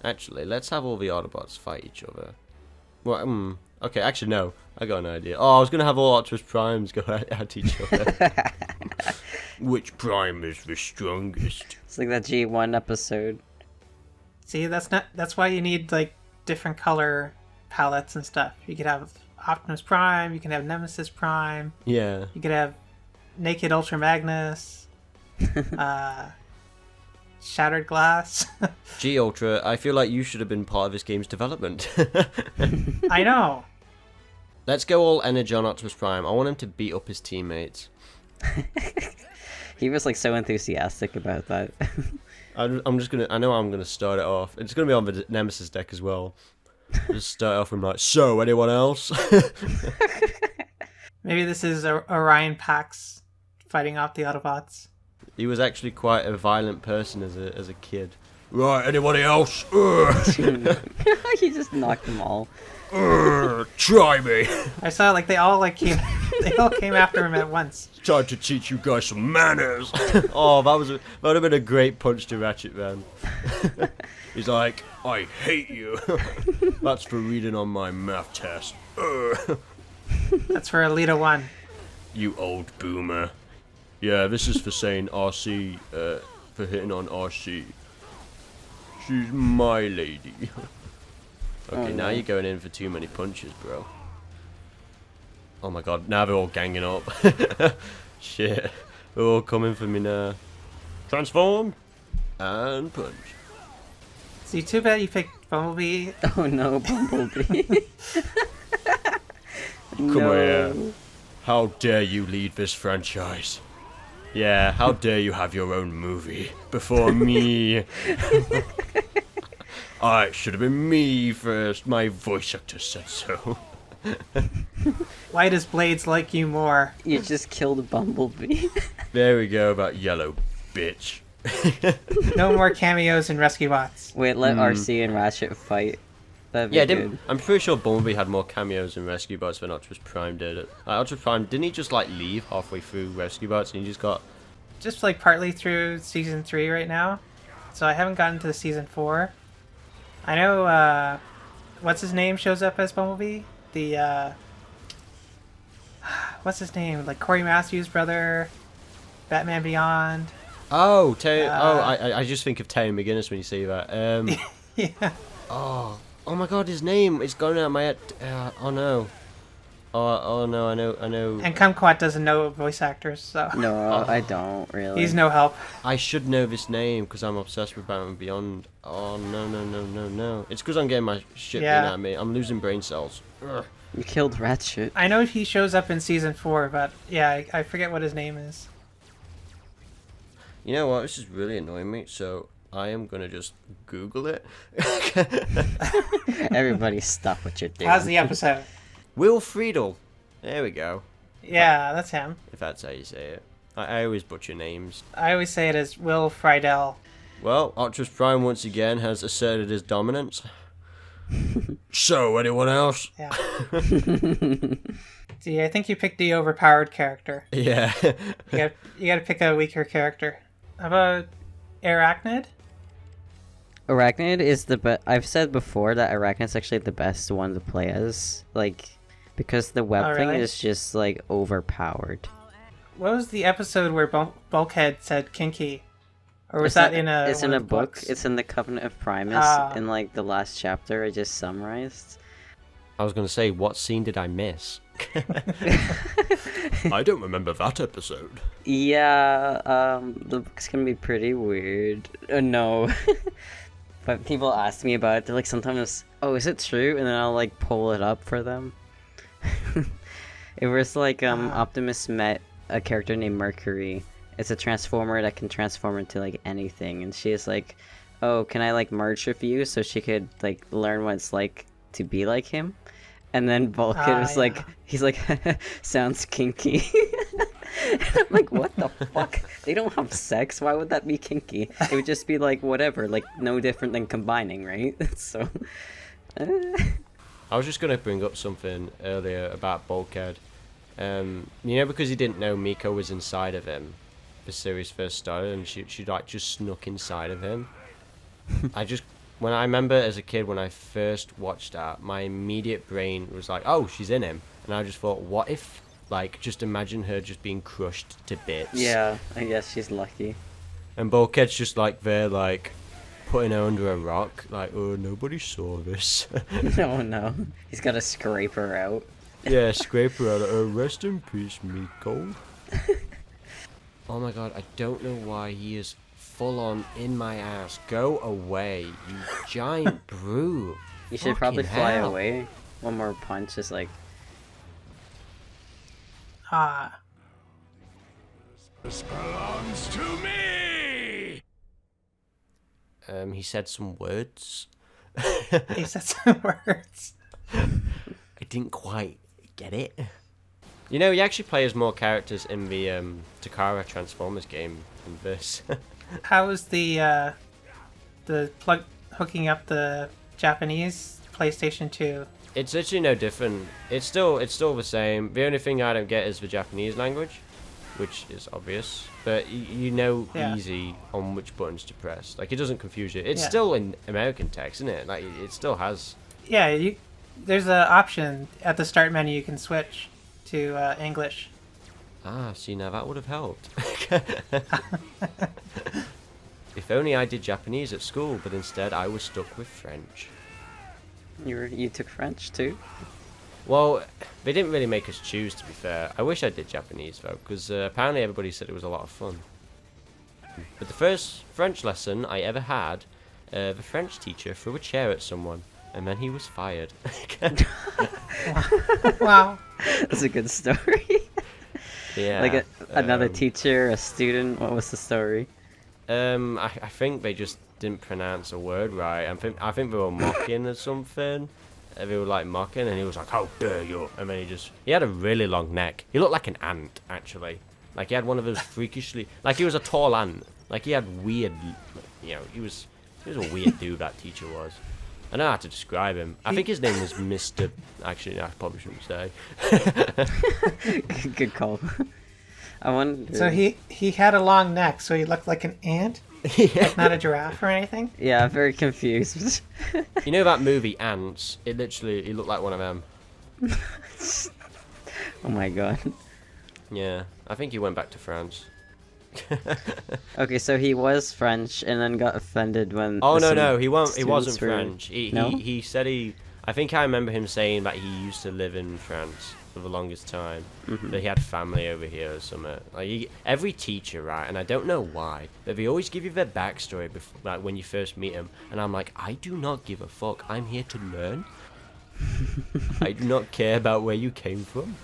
Actually, let's have all the Autobots fight each other. Well, okay, actually, no. I got an idea. Oh, I was going to have all Optimus Primes go at each other. Which Prime is the strongest? It's like that G1 episode. See, that's why you need like different color palettes and stuff. You could have Optimus Prime, you can have Nemesis Prime, Yeah. you could have Naked Ultra Magnus, Shattered Glass. Gee, Ultra, I feel like you should have been part of this game's development. I know. Let's go all energy on Optimus Prime. I want him to beat up his teammates. He was like so enthusiastic about that. I'm just gonna. I know I'm gonna start it off. It's gonna be on the Nemesis deck as well. Just start off with like, so anyone else? Maybe this is Orion Pax fighting off the Autobots. He was actually quite a violent person as a kid. Right, anybody else? He just knocked them all. Try me. I saw like they all came after him at once. Time to teach you guys some manners. Oh, that would have been a great punch to Ratchet Man. He's like, I hate you. That's for reading on my math test. That's for Alita 1. You old boomer. Yeah, this is for saying RC, for hitting on RC. She's my lady. Okay, now you're going in for too many punches, bro. Oh my god, now they're all ganging up. Shit. They're all coming for me now. Transform! And punch. See, too bad you picked Bumblebee. Oh no, Bumblebee. Come here. How dare you lead this franchise? Yeah, how dare you have your own movie before me? It should have been me first. My voice actor said so. Why does Blades like you more? You just killed Bumblebee. There we go, that yellow bitch. No more cameos in Rescue Bots. Wait, let RC and Ratchet fight. That'd be good. I'm pretty sure Bumblebee had more cameos in Rescue Bots than Optimus Prime did. Optimus Prime, didn't he just leave halfway through Rescue Bots and he just got... Just partly through season 3 right now. So I haven't gotten to season 4. I know, what's his name shows up as Bumblebee? The, what's his name? Like Corey Matthews' brother, Batman Beyond. Oh, I just think of Terry McGinnis when you say that. Yeah. Oh my god, his name is going out of my head. Oh no. Oh no, I know. And Kumquat doesn't know voice actors, so... No, I don't really. He's no help. I should know this name because I'm obsessed with Batman Beyond. Oh no. It's because I'm getting my shit beaten out of me. I'm losing brain cells. Ugh. You killed Ratchet. I know he shows up in season 4, but yeah, I forget what his name is. You know what? This is really annoying me, so I am gonna just Google it. Everybody stop what you're doing. How's the episode? Will Friedle. There we go. Yeah, that's him. If that's how you say it. I always butcher names. I always say it as Will Friedle. Well, Optimus Prime once again has asserted his dominance. So, anyone else? Yeah. See, I think you picked the overpowered character. Yeah. You gotta pick a weaker character. How about Arachnid? Arachnid is the best. I've said before that Arachnid's actually the best one to play as, because the web thing really? is just overpowered. What was the episode where Bulkhead said kinky? Or was that in a? It's one in of a the book. books? It's in the Covenant of Primus. In the last chapter, I just summarized. I was gonna say, what scene did I miss? I don't remember that episode. Yeah, the book's gonna be pretty weird. No. But people ask me about it. They're like, sometimes, oh, is it true? And then I'll pull it up for them. It was Optimus met a character named Mercury. It's a transformer that can transform into anything. And she's like, oh, can I merge with you so she could learn what it's like to be like him? And then Vulcan was he's like, sounds kinky. I'm like, what the fuck? They don't have sex. Why would that be kinky? It would just be whatever, no different than combining, right? So. I was just gonna bring up something earlier about Bulkhead. Because he didn't know Miko was inside of him. The series first started, and she just snuck inside of him. I when I remember as a kid when I first watched that, my immediate brain was like, oh, she's in him. And I just thought, what if, like, just imagine her just being crushed to bits. Yeah, I guess she's lucky. And Bulkhead's just like there, like, putting her under a rock, like, oh, nobody saw this. No. He's got to scrape her out. Yeah, scrape her out. Rest in peace, Miko. Oh my god, I don't know why he is full on in my ass. Go away, you giant brute. You should probably Fucking fly hell. away. One more punch is like... Ah. This belongs to me! He said some words. He said some words. I didn't quite get it. You know, you actually play as more characters in the Takara Transformers game than this. How was the plug hooking up the Japanese PlayStation 2? It's literally no different. It's still the same. The only thing I don't get is the Japanese language, which is obvious. But you know Yeah. easy on which buttons to press. Like, it doesn't confuse you. It's Yeah. still in American text, isn't it? Like, it still has... Yeah, there's an option at the start menu you can switch to English. Ah, see, now that would have helped. If only I did Japanese at school, but instead I was stuck with French. You took French too? Well, they didn't really make us choose, to be fair. I wish I did Japanese, though, because apparently everybody said it was a lot of fun. But the first French lesson I ever had, the French teacher threw a chair at someone, and then he was fired. Wow. That's a good story. Yeah. Like another teacher, a student. What was the story? I think they just didn't pronounce a word right. I think they were mocking or something. They were like mocking, and he was like, "How dare you!" And then he had a really long neck. He looked like an ant, actually. Like he had one of those freakishly, like he was a tall ant. Like he had weird, you know, he was a weird dude. That teacher was. I don't know how to describe him. I think his name was Mr. Actually, no, I probably shouldn't say. Good call. I wonder. So he had a long neck, so he looked like an ant? Like not a giraffe or anything? Yeah, I'm very confused. You know that movie Ants? He looked like one of them. Oh my god. Yeah, I think he went back to France. Okay, so he was French and then got offended when. Oh some no, he wasn't students were- French. No? He said I think I remember him saying that he used to live in France for the longest time. That he had family over here or something. Like every teacher, right? And I don't know why, but they always give you their backstory before, like when you first meet them. And I'm like, I do not give a fuck. I'm here to learn. I do not care about where you came from.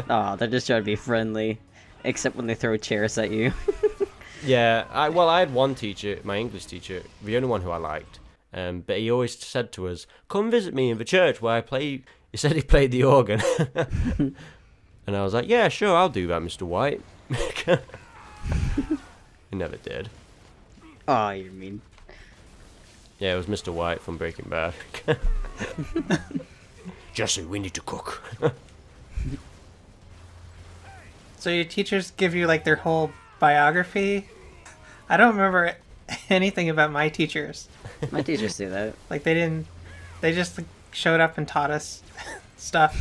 Oh, they're just trying to be friendly, except when they throw chairs at you. Yeah, I had one teacher, my English teacher, the only one who I liked. But he always said to us, "Come visit me in the church where I play." He said he played the organ, and I was like, "Yeah, sure, I'll do that, Mr. White." He never did. Oh, you're mean. Yeah, it was Mr. White from Breaking Bad. Jesse, we need to cook. So your teachers give you like their whole biography? I don't remember anything about my teachers. My teachers do that. Like they just like, showed up and taught us stuff.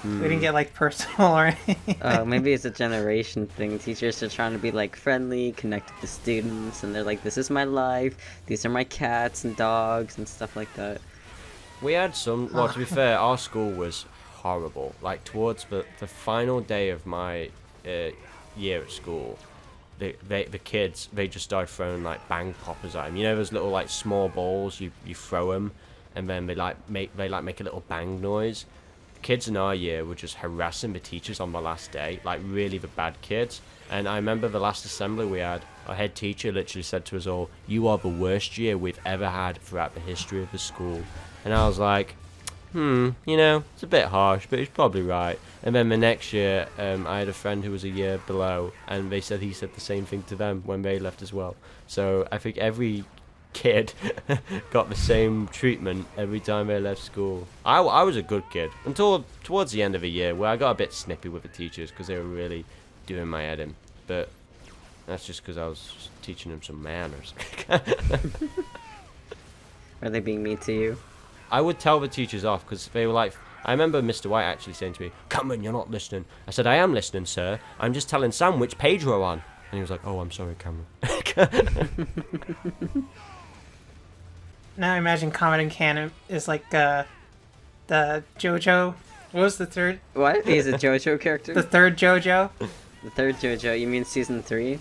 We didn't get like personal or anything. Maybe it's a generation thing. Teachers are trying to be like friendly, connected to students, and they're like, "This is my life. These are my cats and dogs and stuff like that." We had some. Well, to be fair, our school was horrible. Like towards the final day of my year at school, the kids, they just started throwing like bang poppers at him. You know those little like small balls you throw them, and then they make a little bang noise. The kids in our year were just harassing the teachers on the last day, like really the bad kids. And I remember the last assembly we had, our head teacher literally said to us all, "You are the worst year we've ever had throughout the history of the school." And I was like, you know, it's a bit harsh, but he's probably right. And then the next year, I had a friend who was a year below, and he said the same thing to them when they left as well. So I think every kid got the same treatment every time they left school. I was a good kid until towards the end of the year, where I got a bit snippy with the teachers because they were really doing my head in. But that's just because I was teaching them some manners. Are they being mean to you? I would tell the teachers off because they were like, I remember Mr. White actually saying to me, Cameron, you're not listening. I said, I am listening, sir. I'm just telling Sam which page we're on. And he was like, oh, I'm sorry, Cameron. Now I imagine Comodin canon is like the JoJo. What was the third? What? He's a JoJo character? The third JoJo? The third JoJo? You mean season 3?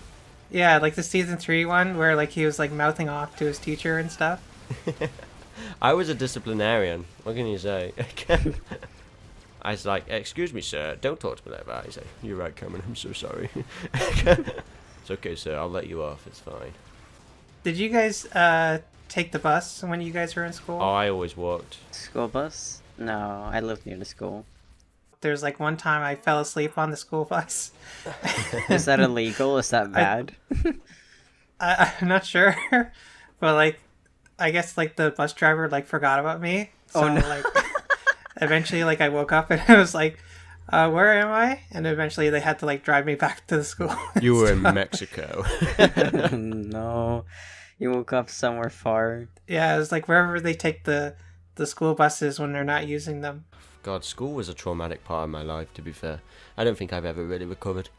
Yeah, like the season 3 one where like he was like mouthing off to his teacher and stuff. I was a disciplinarian. What can you say? I was like, excuse me, sir, don't talk to me like that. He's like, you're right, Cameron, I'm so sorry. It's okay, sir, I'll let you off, it's fine. Did you guys take the bus when you guys were in school? Oh, I always walked. School bus? No, I lived near the school. There's like one time I fell asleep on the school bus. Is that illegal? Is that bad? I'm not sure, but like, I guess like the bus driver like forgot about me. So Oh, no. like, eventually like I woke up and I was like, where am I? And eventually they had to like drive me back to the school. You were in Mexico. No. You woke up somewhere far. Yeah, it was like wherever they take the school buses when they're not using them. God, school was a traumatic part of my life, to be fair. I don't think I've ever really recovered.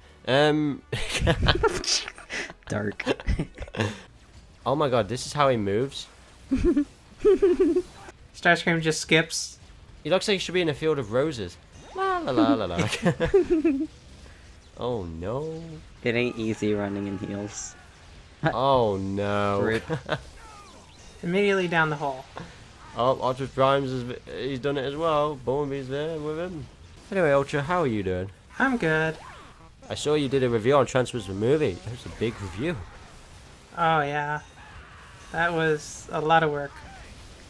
Dark. Oh my god, this is how he moves? Starscream just skips. He looks like he should be in a field of roses. La la la la la. Oh no. It ain't easy running in heels. Oh no. Rip. Immediately down the hole. Oh, Ultra Primes, he's done it as well. Bumblebee's there with him. Anyway, Ultra, how are you doing? I'm good. I saw you did a review on Transformers the movie. That was a big review. Oh yeah. That was a lot of work.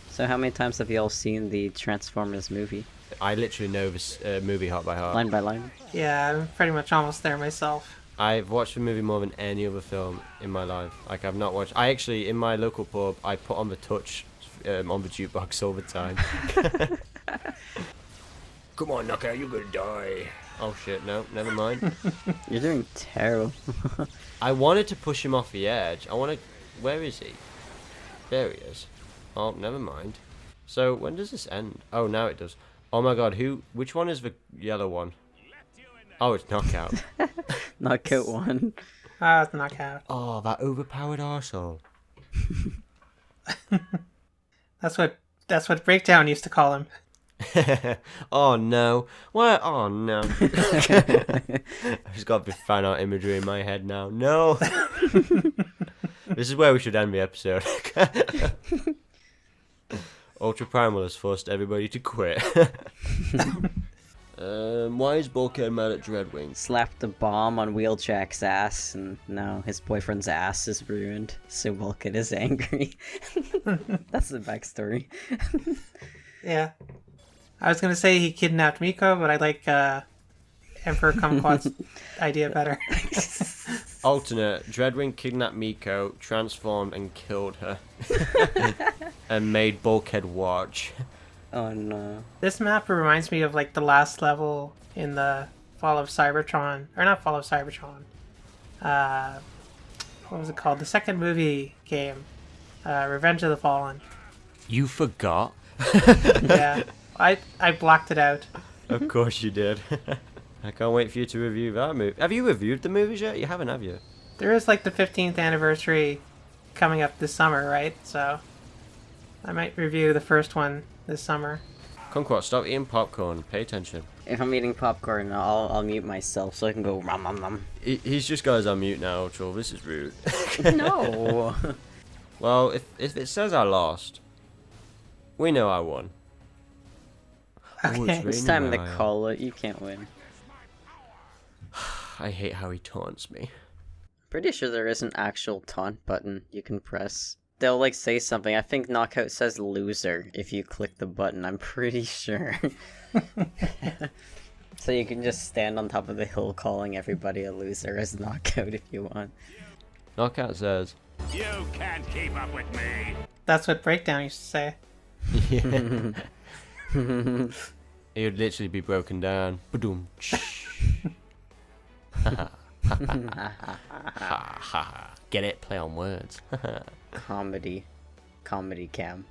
So how many times have you all seen the Transformers movie? I literally know this movie heart by heart. Line by line? Yeah, I'm pretty much almost there myself. I've watched the movie more than any other film in my life. Like, I've not watched... I actually, in my local pub, I put on the touch on the jukebox all the time. Come on, Knockout, you're gonna die. Oh shit, no, never mind. You're doing terrible. I wanted to push him off the edge. I want to... Where is he? There he is. Oh, never mind. So, when does this end? Oh, now it does. Oh my god, which one is the yellow one? Oh, it's Knockout. Knockout 1. Ah, it's knockout. Oh, that overpowered arsehole. That's what Breakdown used to call him. Oh no. What? Oh no. I've just got the fan art imagery in my head now. No. This is where we should end the episode. UltraPrimal has forced everybody to quit. Why is Bulkhead mad at Dreadwing? Slapped a bomb on Wheeljack's ass, and now his boyfriend's ass is ruined, so Vulcan is angry. That's the backstory. Yeah. I was gonna say he kidnapped Miko, but I like Emperor Kumquat's idea better. Alternate, Dreadwing kidnapped Miko, transformed and killed her. And made Bulkhead watch. Oh no. This map reminds me of like the last level in the Fall of Cybertron, or not Fall of Cybertron. What was it called? The second movie game, Revenge of the Fallen. You forgot? Yeah, I blocked it out. Of course you did. I can't wait for you to review that movie. Have you reviewed the movies yet? You haven't, have you? There is like the 15th anniversary coming up this summer, right? So I might review the first one this summer. Kumquat, stop eating popcorn. Pay attention. If I'm eating popcorn, I'll mute myself so I can go rum rum rum. He's just got us on mute now, Ultra. This is rude. No. Well, if it says I lost, we know I won. Okay. It's time to call it. You can't win. I hate how he taunts me. Pretty sure there is an actual taunt button you can press. They'll like say something. I think Knockout says loser if you click the button. I'm pretty sure. So you can just stand on top of the hill calling everybody a loser as Knockout if you want. Knockout says, You can't keep up with me. That's what Breakdown used to say. yeah. He would literally be broken down. Ba-doom. Get it? Play on words. Comedy cam.